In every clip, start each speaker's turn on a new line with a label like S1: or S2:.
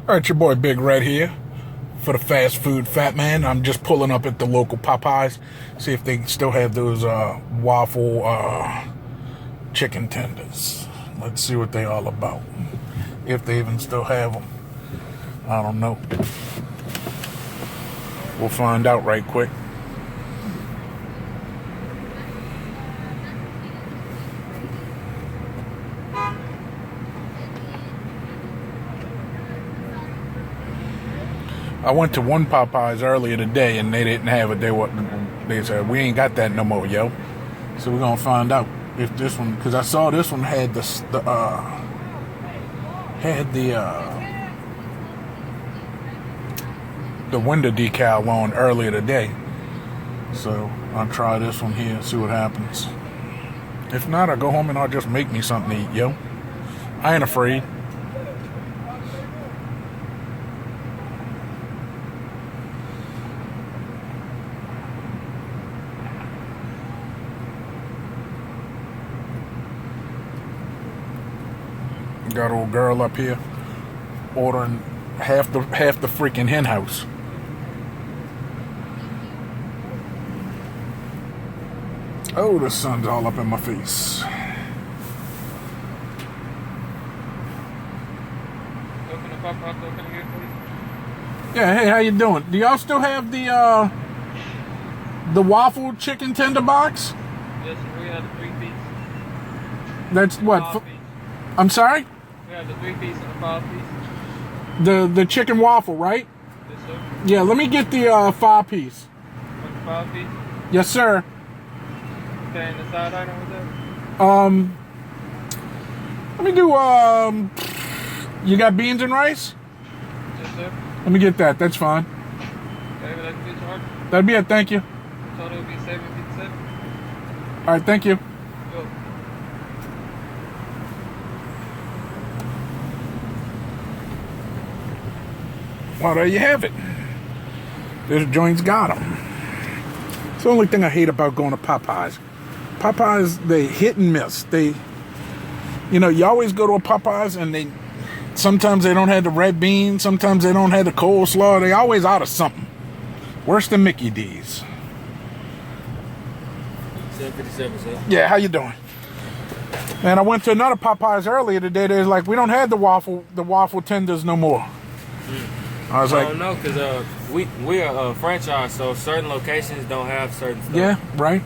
S1: Alright, your boy Big Red here for the fast food fat man. I'm just pulling up at the local Popeyes, see if they still have those waffle chicken tenders. Let's see what they all about. If they even still have them. I don't know. We'll find out right quick. I went to one Popeyes earlier today and they didn't have it. They said we ain't got that no more, yo. So we're gonna find out if this one, because I saw this one had the window decal on earlier today. So I'll try this one here and see what happens. If not, I'll go home and I'll just make me something to eat, yo. I ain't afraid. Got old girl up here ordering half the freaking hen house. Oh, the sun's all up in my face. Yeah, hey, how you doing? Do y'all still have the waffle chicken tender box?
S2: Yes, we have the 3-piece.
S1: That's what? I'm sorry?
S2: We have the 3-piece and the 5-piece.
S1: The chicken waffle, right?
S2: Yes, sir.
S1: Yeah, let me get the 5-piece.
S2: Want the 5-piece?
S1: Yes, sir.
S2: Okay, and the side item was that?
S1: Let me do you got beans and rice?
S2: Yes, sir.
S1: Let me get that. That's fine.
S2: Okay, would that be charge?
S1: That'd be it. Thank you.
S2: Total would be $7.57.
S1: All right, thank you.
S2: Go.
S1: Well, there you have it. This joint's got them. It's the only thing I hate about going to Popeyes. Popeyes, they hit and miss. You always go to a Popeyes and sometimes they don't have the red beans, sometimes they don't have the coleslaw. They always out of something. Worse than Mickey D's.
S2: 7.57, sir.
S1: Yeah, how you doing? And I went to another Popeyes earlier today. They're like, we don't have the waffle tenders no more. I was like,
S2: I don't know, because we are a franchise, so certain locations don't have certain stuff.
S1: yeah, right.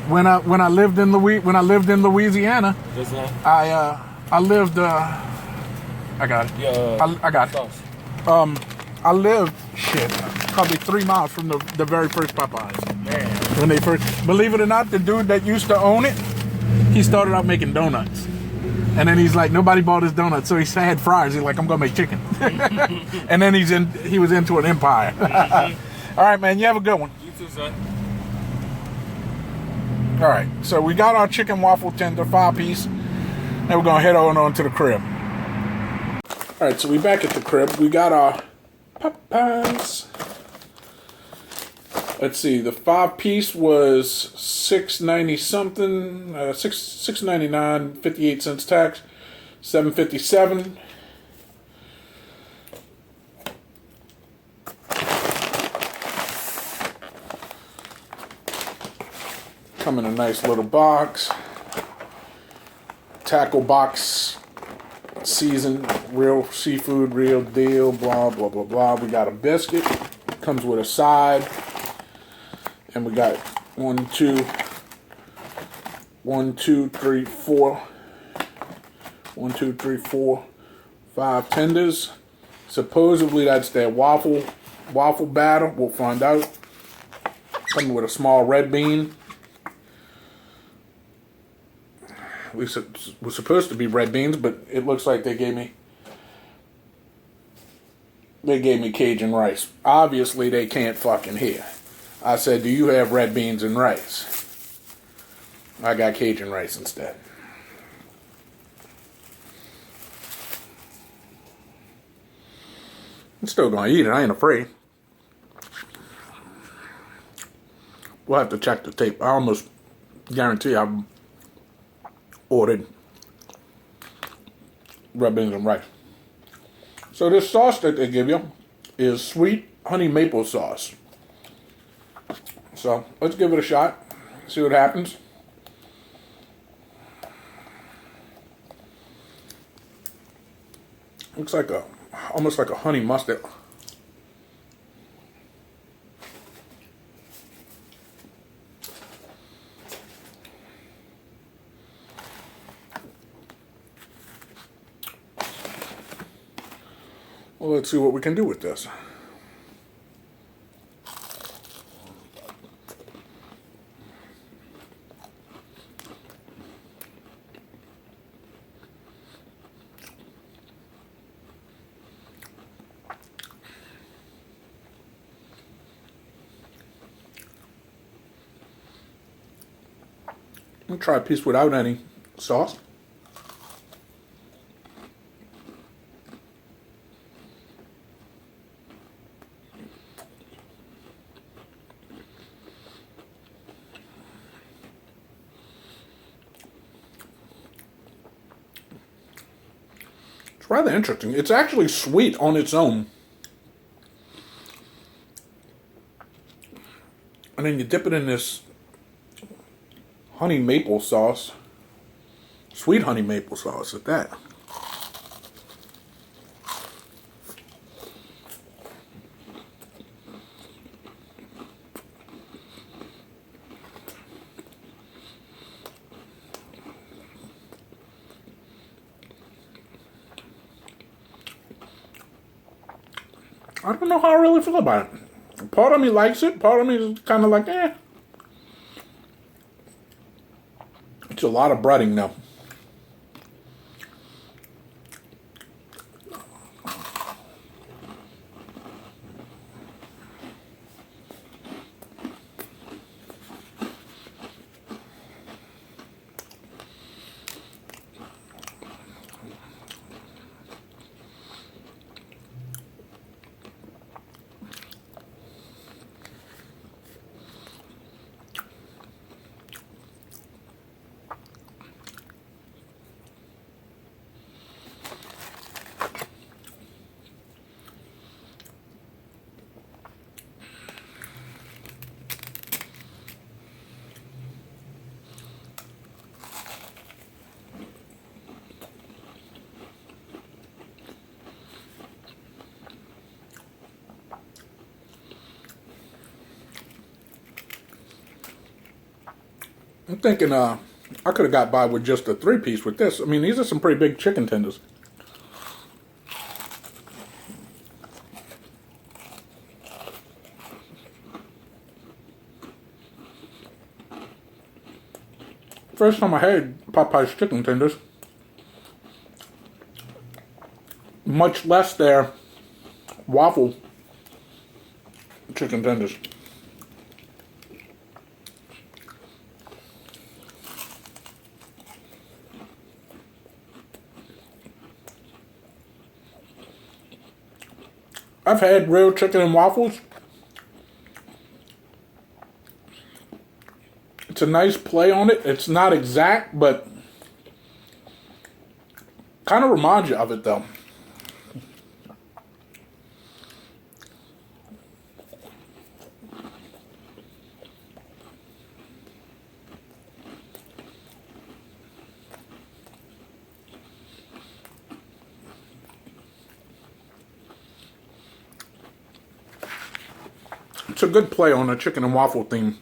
S1: When I lived in Louisiana, I lived. I got it.
S2: Yeah,
S1: I got it.
S2: sauce.
S1: I lived probably 3 miles from the very first Popeyes.
S2: Man.
S1: When they first, believe it or not, the dude that used to own it, he started out making donuts, and then he's like, nobody bought his donuts, so he had fries. He's like, I'm gonna make chicken, and then he was into an empire. All right, man, you have a good one.
S2: You too, son.
S1: All right, so we got our chicken waffle tender 5-piece, and we're gonna head on to the crib. All right, so we back at the crib. We got our Popeyes. Let's see, the 5-piece was $6.90 something, $6.99, 58 cents tax, $7.57. Come in a nice little box. Tackle box, seasoned, real seafood, real deal, blah, blah, blah, blah. We got a biscuit. Comes with a side. And we got 1, 2, 3, 4. 1, 2, 3, 4, 5 tenders. Supposedly that's their waffle batter. We'll find out. Coming with a small red bean. At least it was supposed to be red beans, but it looks like they gave me Cajun rice. Obviously, they can't fucking hear. I said, do you have red beans and rice? I got Cajun rice instead. I'm still going to eat it. I ain't afraid. We'll have to check the tape. I almost guarantee I've ordered red beans and rice. So this sauce that they give you is sweet honey maple sauce. So let's give it a shot. See what happens. Looks like almost like a honey mustard. Well, let's see what we can do with this. I'll try a piece without any sauce. It's rather interesting. It's actually sweet on its own. And then you dip it in this honey maple sauce. Sweet honey maple sauce at that. I don't know how I really feel about it. Part of me likes it. Part of me is kind of like, eh. It's a lot of breading now. I'm thinking I could have got by with just a 3-piece with this. I mean, these are some pretty big chicken tenders. First time I had Popeyes Chicken Tenders. Much less their waffle chicken tenders. I've had real chicken and waffles. It's a nice play on it. It's not exact, but kind of reminds you of it, though. It's a good play on a chicken and waffle theme.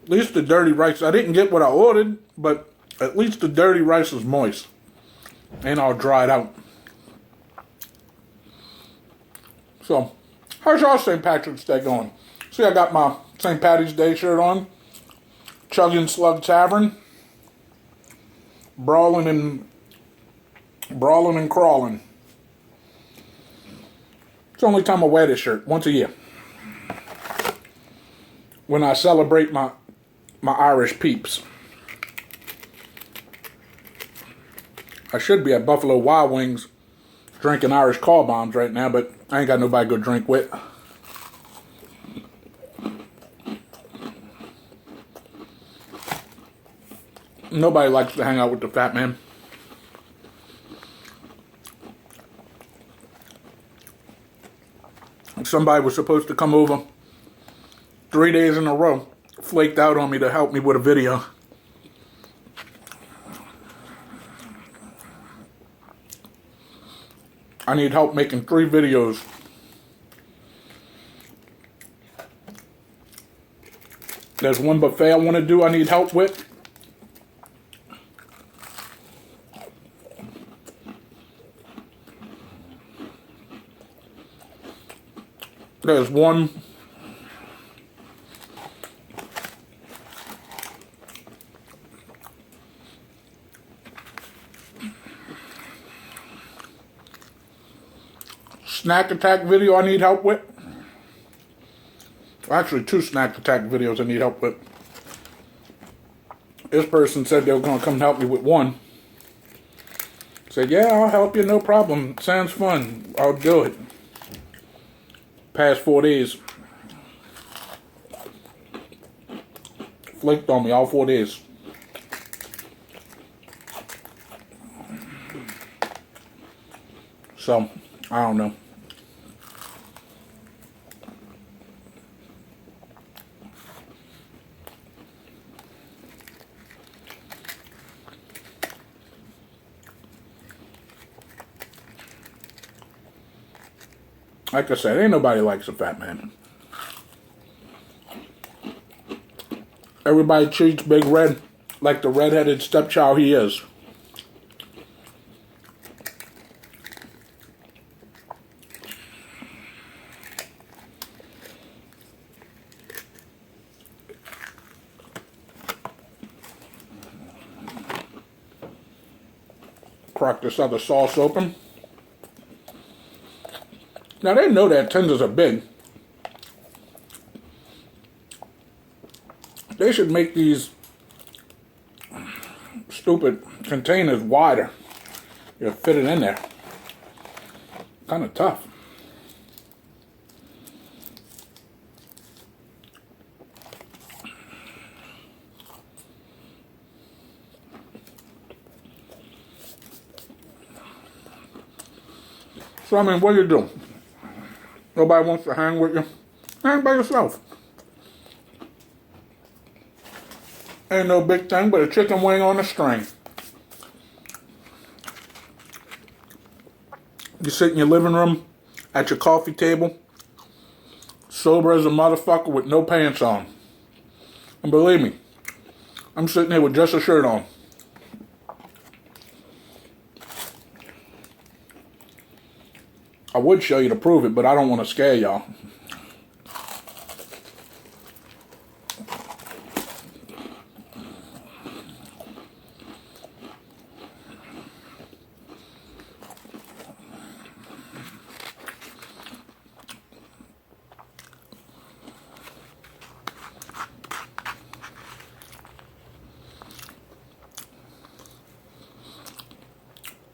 S1: At least the dirty rice, I didn't get what I ordered, but at least the dirty rice is moist. And I'll dry it out. So, how's y'all St. Patrick's Day going? See, I got my St. Patty's Day shirt on. Chugging Slug Tavern. Brawling in Brawling and crawling. It's the only time I wear this shirt, once a year. When I celebrate my Irish peeps. I should be at Buffalo Wild Wings drinking Irish car bombs right now, but I ain't got nobody to go drink with. Nobody likes to hang out with the fat man. Somebody was supposed to come over 3 days in a row, flaked out on me to help me with a video. I need help making 3 videos. There's one buffet I want to do I need help with. There's one snack attack video I need help with. Actually, 2 snack attack videos I need help with. This person said they were going to come help me with one. Said, yeah, I'll help you, no problem. Sounds fun. I'll do it. Past 4 days. Flaked on me all 4 days. So, I don't know. Like I said, ain't nobody likes a fat man. Everybody treats Big Red like the redheaded stepchild he is. Crack this other sauce open. Now they know that tenders are big. They should make these stupid containers wider. You fit it in there. Kind of tough. So I mean, what do you do? Nobody wants to hang with you. Hang by yourself. Ain't no big thing but a chicken wing on a string. You sit in your living room at your coffee table, sober as a motherfucker with no pants on. And believe me, I'm sitting here with just a shirt on. I would show you to prove it, but I don't want to scare y'all.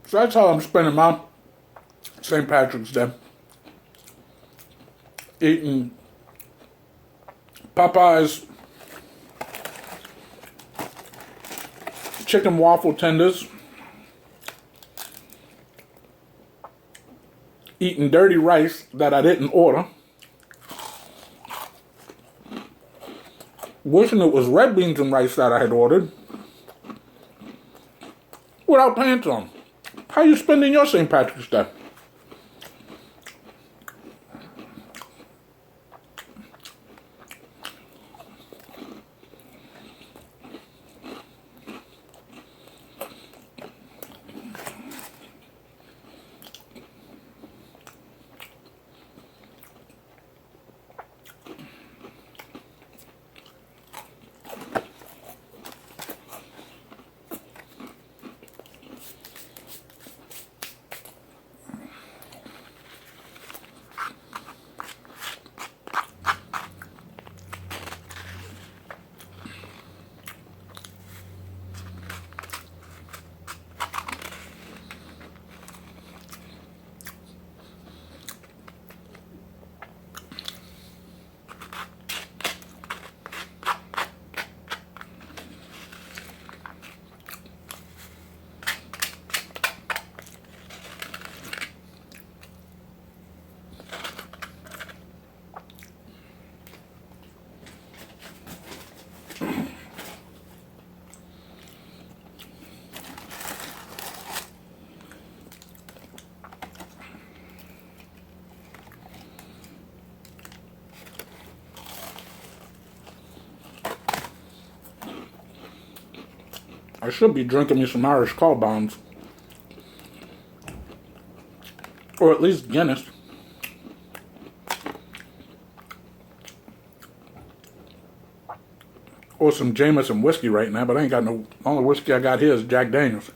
S1: So that's how I'm spending my St. Patrick's Day. Eating Popeyes Chicken Waffle Tenders. Eating dirty rice that I didn't order. Wishing it was red beans and rice that I had ordered. Without pants on. How you spending your St. Patrick's Day? I should be drinking me some Irish Cold Bombs. Or at least Guinness. Or some Jameson whiskey right now, but I ain't got no... Only whiskey I got here is Jack Daniels.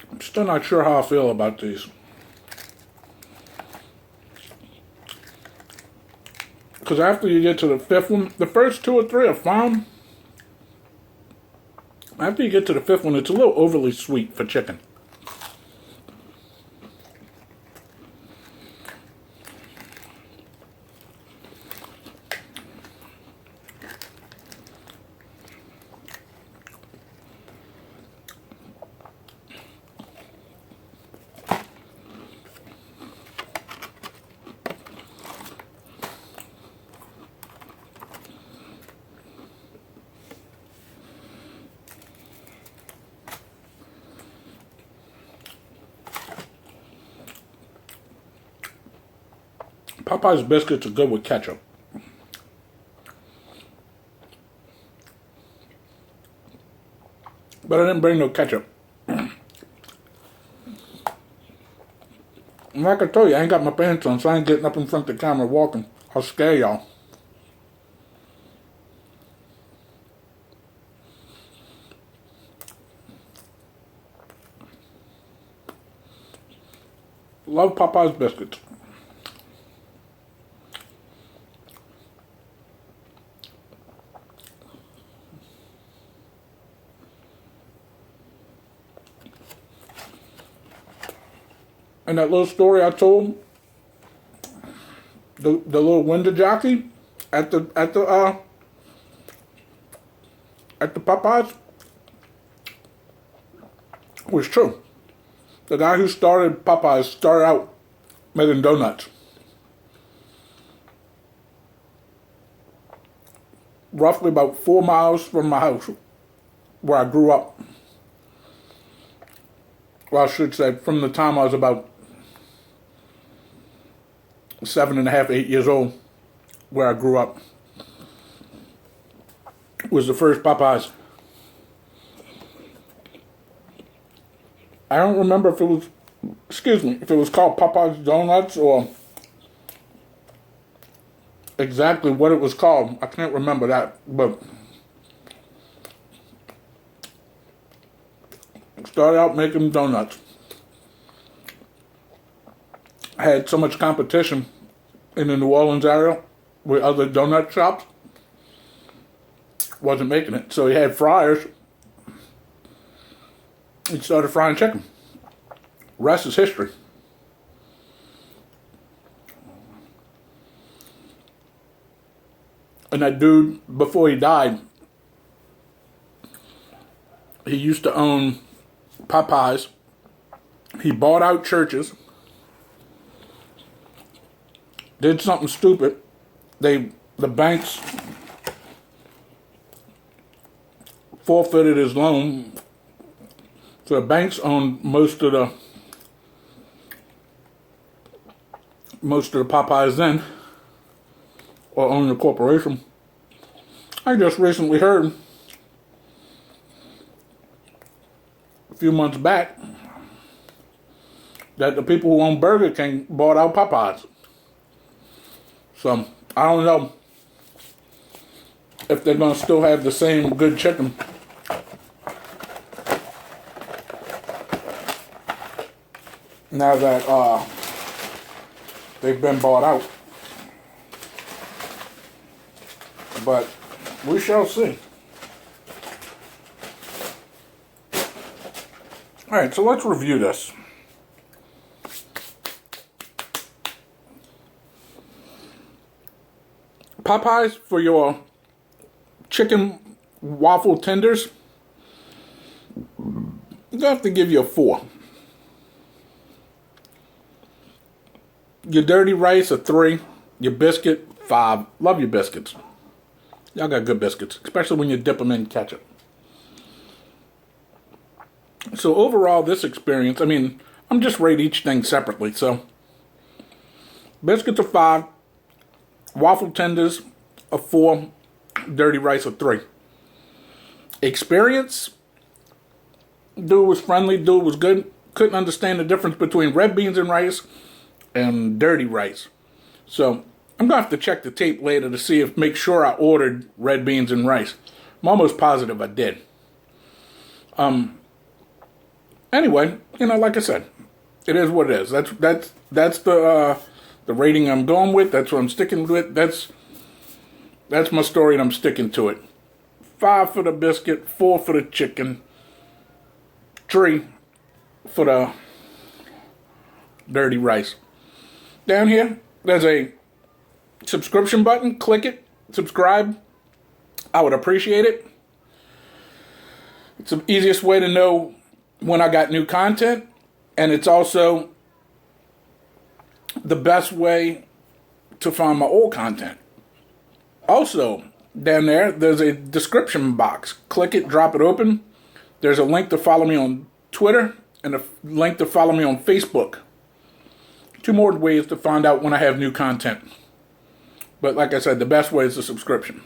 S1: I'm still not sure how I feel about these. Because after you get to the fifth one, the first two or three are fine. After you get to the fifth one, it's a little overly sweet for chicken. Popeyes biscuits are good with ketchup. But I didn't bring no ketchup. And like I told you, I ain't got my pants on, so I ain't getting up in front of the camera walking. I'll scare y'all. Love Popeyes biscuits. And that little story I told, the little window jockey at the Popeyes was true. The guy who started Popeyes started out making donuts. Roughly about 4 miles from my house, where I grew up. Well, I should say, from the time I was about 7.5, 8 years old, where I grew up, was the first Popeyes. I don't remember if it was, if it was called Popeyes Donuts or exactly what it was called. I can't remember that, but started out making donuts. I had so much competition in the New Orleans area with other donut shops. Wasn't making it, so he had fryers. He started frying chicken. Rest is history. And that dude, before he died, he used to own Popeyes. He bought out churches. Did something stupid. The banks forfeited his loan. So the banks owned most of the Popeyes then, or owned the corporation. I just recently heard a few months back that the people who own Burger King bought out Popeyes. So I don't know if they're gonna still have the same good chicken. Now that they've been bought out. But we shall see. Alright, so let's review this. Popeyes, for your chicken waffle tenders, I'm going to have to give you a 4. Your dirty rice, a 3. Your biscuit, 5. Love your biscuits. Y'all got good biscuits, especially when you dip them in ketchup. So overall, this experience, I mean, I'm just rate each thing separately. So biscuits, a 5. Waffle tenders, a 4. Dirty rice, a 3. Experience, dude was friendly, dude was good. Couldn't understand the difference between red beans and rice and dirty rice. So I'm going to have to check the tape later to see make sure I ordered red beans and rice. I'm almost positive I did. Anyway, like I said, it is what it is. That's the rating I'm going with. That's what I'm sticking with. That's my story, and I'm sticking to it. 5 for the biscuit, 4 for the chicken, 3 for the dirty rice. Down here, there's a subscription button. Click it. Subscribe. I would appreciate it. It's the easiest way to know when I got new content, and it's also the best way to find my old content. Also, down there's a description box. Click it, drop it open. There's a link to follow me on Twitter and a link to follow me on Facebook. 2 more ways to find out when I have new content. But like I said, the best way is the subscription.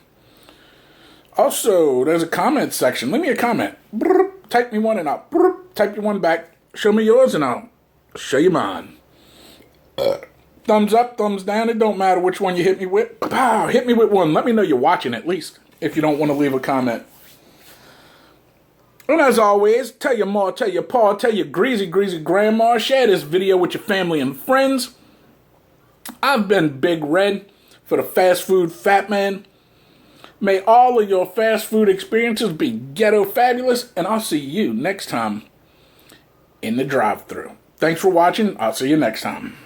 S1: Also, there's a comment section. Leave me a comment. Type me one and I'll type you one back. Show me yours and I'll show you mine. Thumbs up, thumbs down. It don't matter which one you hit me with. Pow, hit me with one. Let me know you're watching at least, if you don't want to leave a comment. And as always, tell your ma, tell your pa, tell your greasy grandma. Share this video with your family and friends. I've been Big Red for the Fast Food Fat Man. May all of your fast food experiences be ghetto fabulous, and I'll see you next time in the drive-thru. Thanks for watching. I'll see you next time.